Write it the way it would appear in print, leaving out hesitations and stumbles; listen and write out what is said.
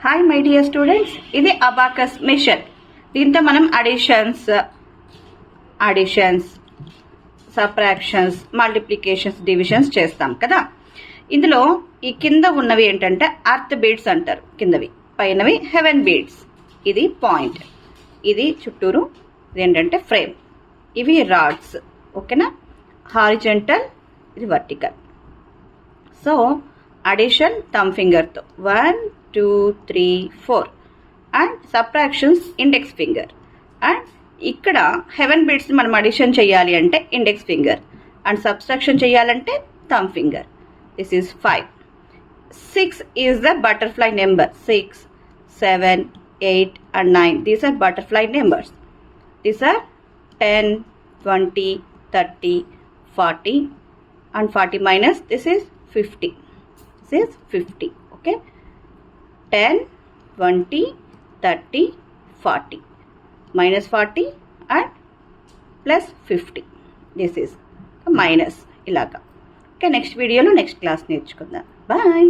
Hi my dear students, ఇది abacus machine. దీంతో మనం అడిషన్స్, సబ్ట్రాక్షన్స్, మల్టిప్లికేషన్స్, డివిజన్స్ చేస్తాం కదా. ఇందులో ఈ కింద ఉన్నవి ఏంటంటే అర్త్ బీడ్స్ అంటారు. కిందవి, పైనవి హెవెన్ బీడ్స్. ఇది పాయింట్, ఇది చుట్టూరు, ఇది ఏంటంటే ఫ్రేమ్. ఇవి రాడ్స్, ఓకేనా. హారిజెంటల్, ఇది వర్టికల్. సో అడిషన్ థంబ్ ఫింగర్తో 1 2 3 4 and subtractions index finger. And ఇక్కడ హెవెన్ బీడ్స్ మనం అడిషన్ చేయాలి అంటే ఇండెక్స్ ఫింగర్, అండ్ సబ్ట్రాక్షన్ చేయాలంటే thumb finger. This is 5. 6 is the butterfly number. 6 7 8 and 9, these are butterfly numbers. These are 10 20 30 40 and 40 minus this is 50. This is 50. Okay, 10 20 30 40 minus 40 and plus 50. This is a minus ilaga. Okay, next video lo next class నేర్చుకుందాం. Bye.